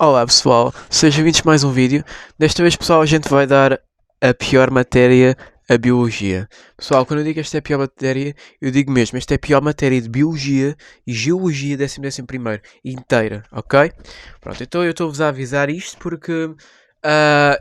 Olá pessoal, sejam bem-vindos a mais um vídeo. Desta vez, pessoal, a gente vai dar a pior matéria, a Biologia. Pessoal, quando eu digo que esta é a pior matéria, eu digo mesmo, esta é a pior matéria de Biologia e Geologia 11º inteira, ok? Pronto, então eu estou-vos a avisar isto porque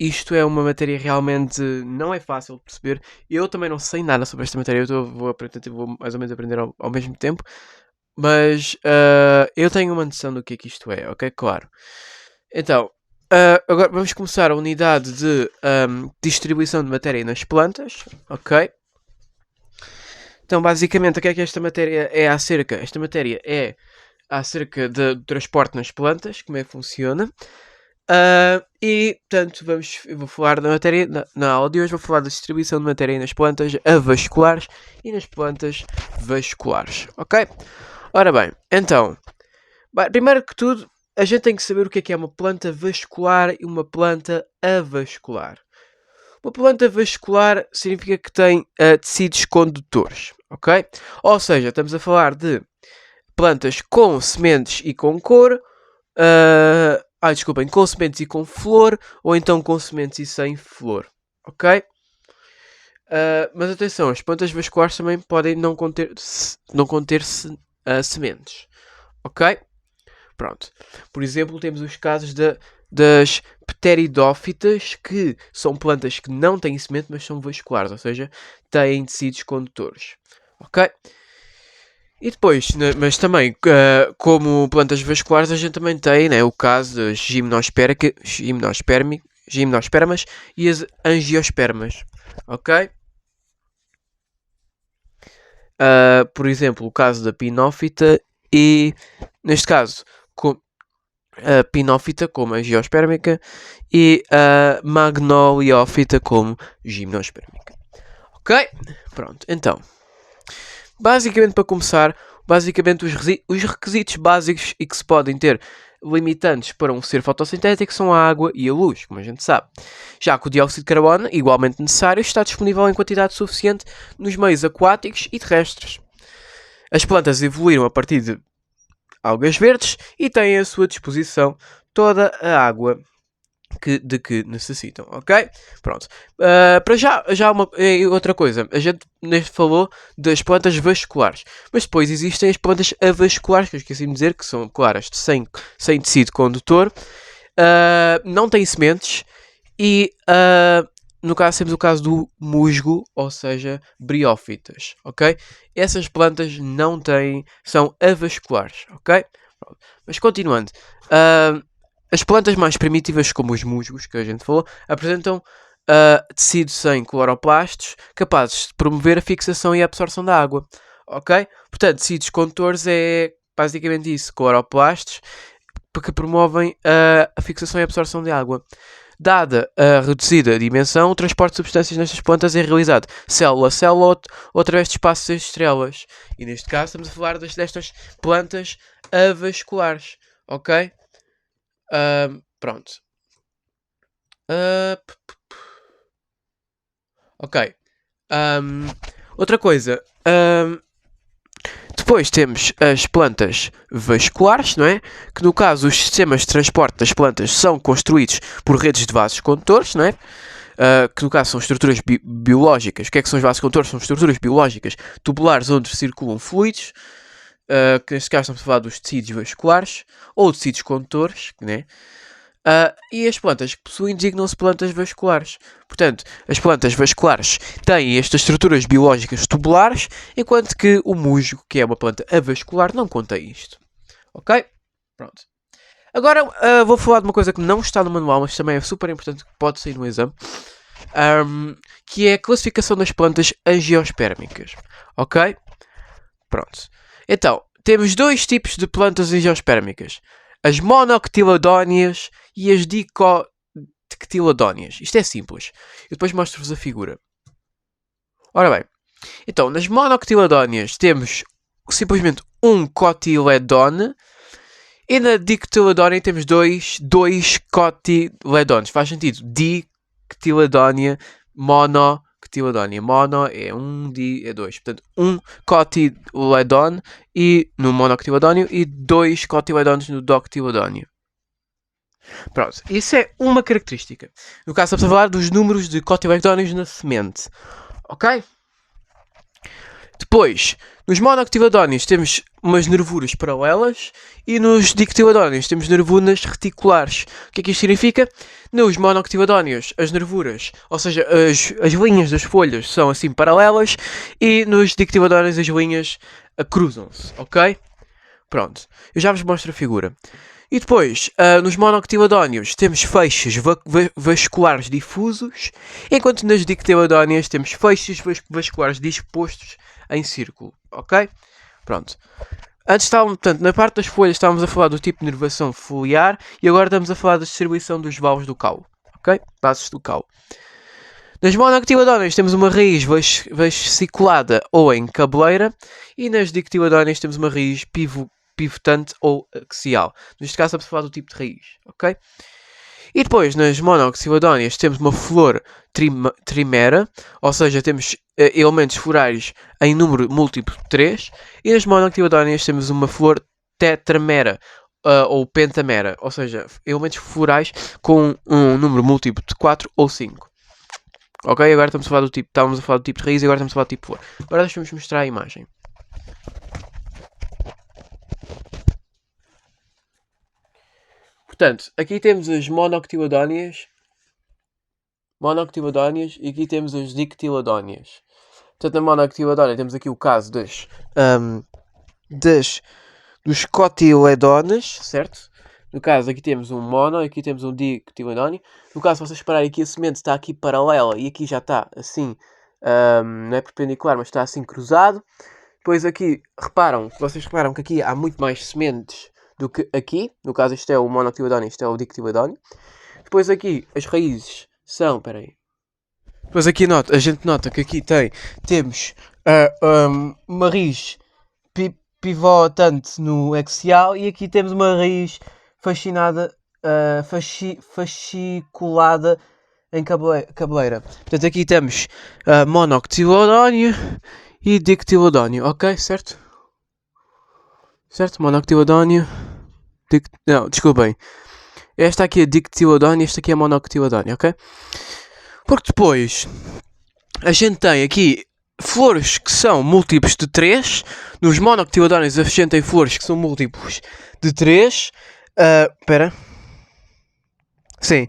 isto é uma matéria realmente não é fácil de perceber. Eu também não sei nada sobre esta matéria, vou mais ou menos aprender ao mesmo tempo. Mas eu tenho uma noção do que é que isto é, ok? Claro. Então, agora vamos começar a unidade de distribuição de matéria nas plantas, ok? Então, basicamente, o que é que esta matéria é acerca? Esta matéria é acerca do transporte nas plantas, como é que funciona. E, portanto, eu vou falar da matéria, na aula de hoje vou falar da distribuição de matéria nas plantas avasculares e nas plantas vasculares, ok? Ora bem, então, primeiro que tudo, a gente tem que saber o que é uma planta vascular e uma planta avascular. Uma planta vascular significa que tem tecidos condutores, ok? Ou seja, estamos a falar de plantas com sementes e com cor, desculpem, com sementes e com flor, ou então com sementes e sem flor, ok? Mas atenção, as plantas vasculares também podem não conter sementes, ok? Pronto. Por exemplo, temos os casos das pteridófitas, que são plantas que não têm semente, mas são vasculares, ou seja, têm tecidos condutores. Ok? E depois, mas também, como plantas vasculares, a gente também tem, né, o caso das gimnospermas e as angiospermas. Ok? Por exemplo, o caso da pinófita e, neste caso, a pinófita como a geospérmica e a magnoliófita como gimnospermica. Ok? Pronto, então. Basicamente, para começar, os requisitos básicos e que se podem ter limitantes para um ser fotossintético são a água e a luz, como a gente sabe. Já que o dióxido de carbono, igualmente necessário, está disponível em quantidade suficiente nos meios aquáticos e terrestres. As plantas evoluíram a partir de algas verdes e têm à sua disposição toda a água de que necessitam, ok? Pronto. Para já outra coisa. A gente falou das plantas vasculares, mas depois existem as plantas avasculares, que eu esqueci de dizer, que são claras, sem tecido condutor, não têm sementes e no caso temos o caso do musgo, ou seja, briófitas, ok? Essas plantas não têm, são avasculares, ok? Pronto. Mas continuando, as plantas mais primitivas, como os musgos, que a gente falou, apresentam tecido sem cloroplastos, capazes de promover a fixação e a absorção da água, ok? Portanto, tecidos condutores é basicamente isso, cloroplastos, que promovem a fixação e a absorção de água. Dada a reduzida dimensão, o transporte de substâncias nestas plantas é realizado célula a célula ou através de espaços de estrelas. E neste caso estamos a falar destas plantas avasculares. Ok? Pronto. Ok. Outra coisa. Depois temos as plantas vasculares, não é? Que no caso os sistemas de transporte das plantas são construídos por redes de vasos condutores, não é? Que no caso são estruturas biológicas. O que é que são os vasos condutores? São estruturas biológicas tubulares onde circulam fluidos, que neste caso estamos a falar dos tecidos vasculares ou tecidos condutores, né? E as plantas que possuem designam-se plantas vasculares. Portanto, as plantas vasculares têm estas estruturas biológicas tubulares, enquanto que o musgo, que é uma planta avascular, não contém isto. Ok? Pronto. Agora vou falar de uma coisa que não está no manual, mas também é super importante, que pode sair no exame, que é a classificação das plantas angiospermicas. Ok? Pronto. Então, temos dois tipos de plantas angiospermicas. As monocotiledóneas e as dicotiledóneas. Isto é simples. Eu depois mostro-vos a figura. Ora bem. Então, nas monocotiledóneas temos simplesmente um cotiledone. E na dicotiledónea temos dois cotiledones. Faz sentido. Dicotiledónea, monocotiledónea. Mono é um, di é dois. Portanto, um cotiledone no monocotiledóneo e dois cotiledones no docotiledóneo. Pronto, isso é uma característica. No caso, estamos a falar dos números de cotiledóneos na semente. Ok? Depois, nos monocotiledóneos temos umas nervuras paralelas e nos dicotiledóneos temos nervuras reticulares. O que é que isto significa? Nos monocotiledóneos, as nervuras, ou seja, as linhas das folhas são assim paralelas e nos dicotiledóneos as linhas cruzam-se, ok? Pronto, eu já vos mostro a figura. E depois, nos monocotiledóneos temos feixes vasculares difusos, enquanto nas dicotiledóneas temos feixes vasculares dispostos em círculo, ok? Pronto. Antes estávamos, portanto, na parte das folhas estávamos a falar do tipo de nervação foliar e agora estamos a falar da distribuição dos valos do caule, ok? Bases do caule. Nas monocotiledóneas temos uma raiz vesiculada ou em cabeleira e nas dicotiledóneas temos uma raiz pivotante ou axial. Neste caso estamos a falar do tipo de raiz, ok? E depois nas monocotiledóneas temos uma flor trimera, ou seja, temos elementos florais em número múltiplo de 3, e nas monocotiledóneas temos uma flor tetramera, ou pentamera, ou seja, elementos florais com um número múltiplo de 4 ou 5. Ok, agora estávamos a falar do tipo de raiz e agora estamos a falar do tipo de flor. Agora deixa-nos mostrar a imagem. Portanto, aqui temos as monocotiledóneas e aqui temos as dicotiledóneas. Portanto, na monocotiledónea temos aqui o caso dos cotiledones, certo? No caso, aqui temos um mono, aqui temos um dicotiledóneo. No caso, se vocês repararem aqui, a semente está aqui paralela e aqui já está assim, não é perpendicular, mas está assim cruzado. Depois aqui, vocês reparam que aqui há muito mais sementes do que aqui. No caso, isto é o monocotiledóneo, isto é o dicotiledóneo. Depois aqui, as raízes são, Depois aqui a gente nota que aqui temos uma raiz pivotante no axial e aqui temos uma raiz fasciculada em cabeleira. Portanto, aqui temos monocotiledóneo e dicotiledóneo, ok? Certo? Certo? Monocotiledóneo. Não, desculpem. Esta aqui é dicotiledóneo e esta aqui é monocotiledóneo, ok? Porque depois a gente tem aqui flores que são múltiplos de 3. Nos monocotiledóneos a gente tem flores que são múltiplos de 3. Espera. Sim.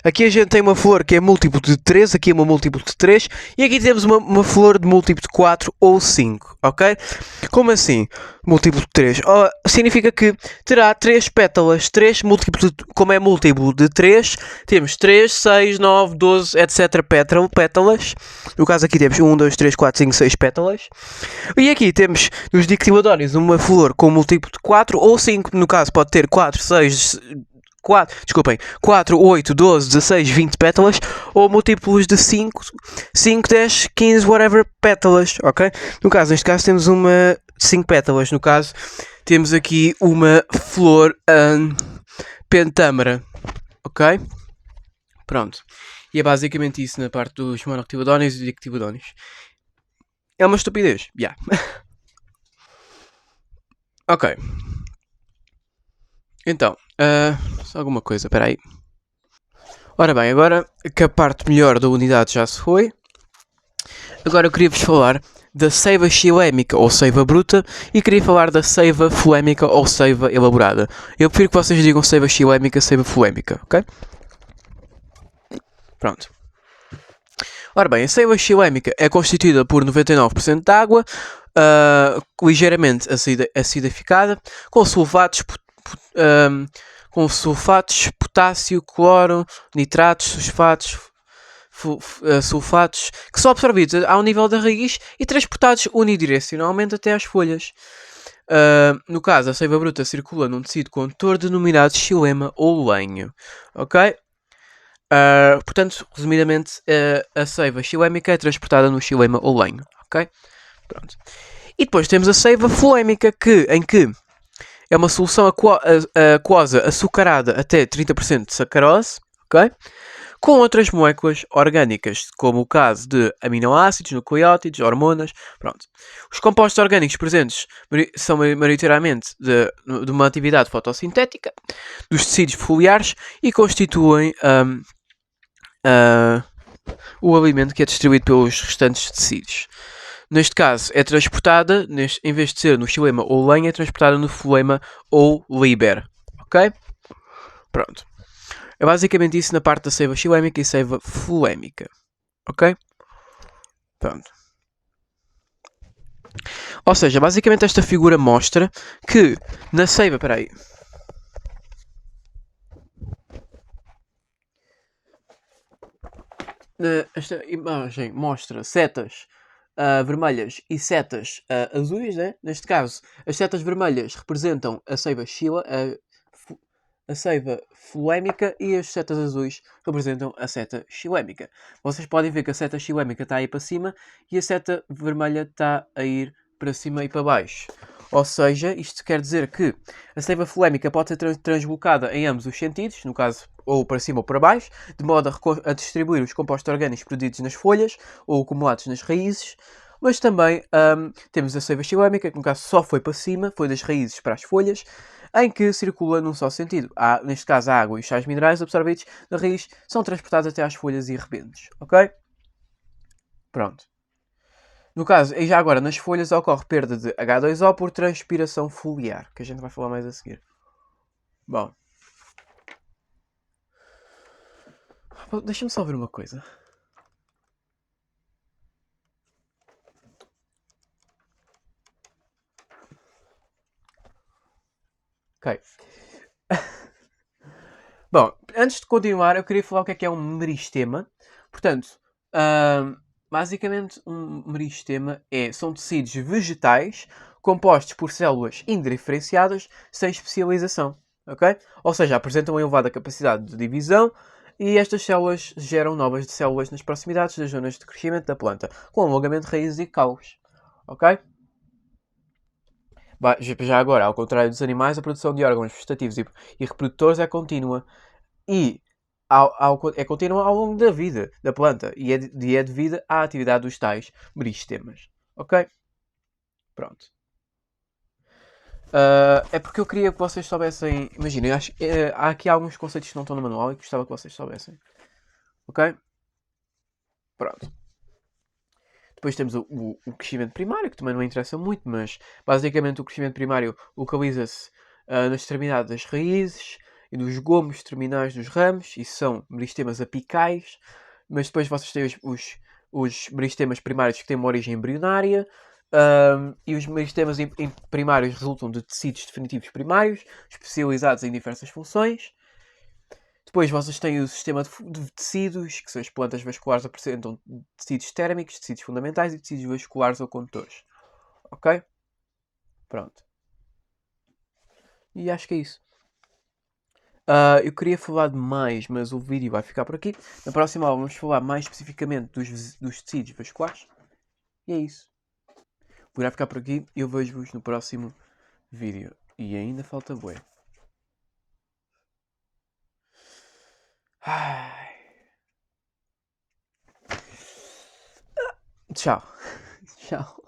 Aqui a gente tem uma flor que é múltiplo de 3, aqui é uma múltiplo de 3, e aqui temos uma flor de múltiplo de 4 ou 5, ok? Como assim? Múltiplo de 3? Significa que terá 3 pétalas, 3 múltiplo de, como é múltiplo de 3, temos 3, 6, 9, 12, etc. pétalas. No caso aqui temos 1, 2, 3, 4, 5, 6 pétalas. E aqui temos nos dicotiledóneos uma flor com múltiplo de 4 ou 5, no caso pode ter 4, 6... 4, 8, 12, 16, 20 pétalas ou múltiplos de 5, 10, 15, whatever pétalas, ok? No caso, neste caso temos uma 5 pétalas, no caso temos aqui uma flor pentâmera, ok? Pronto. E é basicamente isso na parte dos monocotiledóneos e dicotiledóneos. É uma estupidez, já. Yeah. Ok. Então, só alguma coisa, espera aí. Ora bem, agora que a parte melhor da unidade já se foi, agora eu queria-vos falar da seiva xilémica ou seiva bruta e queria falar da seiva foémica ou seiva elaborada. Eu prefiro que vocês digam seiva xilémica, seiva foémica, ok? Pronto. Ora bem, a seiva xilémica é constituída por 99% de água, ligeiramente acidificada, com sulfatos, potássio, cloro, nitratos, sulfatos, que são absorvidos ao nível da raiz e transportados unidirecionalmente até às folhas. No caso, a seiva bruta circula num tecido condutor denominado xilema ou lenho. Ok? Portanto, resumidamente, a seiva xilémica é transportada no xilema ou lenho. Ok? Pronto. E depois temos a seiva foémica, em que é uma solução aquosa açucarada até 30% de sacarose, ok? com outras moléculas orgânicas, como o caso de aminoácidos, nucleótidos, hormonas. Pronto. Os compostos orgânicos presentes são maioritariamente de uma atividade fotossintética dos tecidos foliares e constituem o alimento que é distribuído pelos restantes tecidos. Neste caso, é transportada, em vez de ser no xilema ou lenha, é transportada no floema ou liber. Ok? Pronto. É basicamente isso na parte da seiva xilémica e seiva floémica. Ok? Pronto. Ou seja, basicamente esta figura mostra que na seiva... Espera aí. Esta imagem mostra setas vermelhas e setas azuis, né? Neste caso, as setas vermelhas representam a seiva xila, a seiva floémica, e as setas azuis representam a seta xilémica. Vocês podem ver que a seta xilémica está a ir para cima e a seta vermelha está a ir para cima e para baixo. Ou seja, isto quer dizer que a seiva floémica pode ser translocada em ambos os sentidos, no caso, ou para cima ou para baixo, de modo a distribuir os compostos orgânicos produzidos nas folhas ou acumulados nas raízes. Mas também temos a seiva xilémica, que no caso só foi para cima, foi das raízes para as folhas, em que circula num só sentido. Neste caso, a água e os sais minerais absorvidos da raiz são transportados até às folhas e rebentes. Ok? Pronto. No caso, e já agora, nas folhas ocorre perda de H2O por transpiração foliar, que a gente vai falar mais a seguir. Bom. Deixa-me só ver uma coisa. Ok. Bom, antes de continuar, eu queria falar o que é um meristema. Portanto, basicamente, um meristema são tecidos vegetais compostos por células indiferenciadas sem especialização. Ok? Ou seja, apresentam uma elevada capacidade de divisão e estas células geram novas células nas proximidades das zonas de crescimento da planta, com alongamento de raízes e caules. Ok? Já agora, ao contrário dos animais, a produção de órgãos vegetativos e reprodutores é contínua e é contínua ao longo da vida da planta e é devida à atividade dos tais meristemas. Ok? Pronto. É porque eu queria que vocês soubessem. Imagina, há aqui alguns conceitos que não estão no manual e que gostava que vocês soubessem. Ok? Pronto. Depois temos o crescimento primário, que também não interessa muito, mas basicamente o crescimento primário localiza-se nas extremidades das raízes e nos gomos terminais dos ramos, e são meristemas apicais. Mas depois vocês têm os meristemas primários que têm uma origem embrionária, e os meristemas primários resultam de tecidos definitivos primários, especializados em diversas funções. Depois vocês têm o sistema de tecidos, que são as plantas vasculares apresentam tecidos térmicos, tecidos fundamentais e tecidos vasculares ou condutores. Ok? Pronto. E acho que é isso. Eu queria falar de mais, mas o vídeo vai ficar por aqui. Na próxima aula vamos falar mais especificamente dos tecidos vasculares. E é isso. Vou ficar por aqui e eu vejo-vos no próximo vídeo. E ainda falta bué. Tchau. Tchau.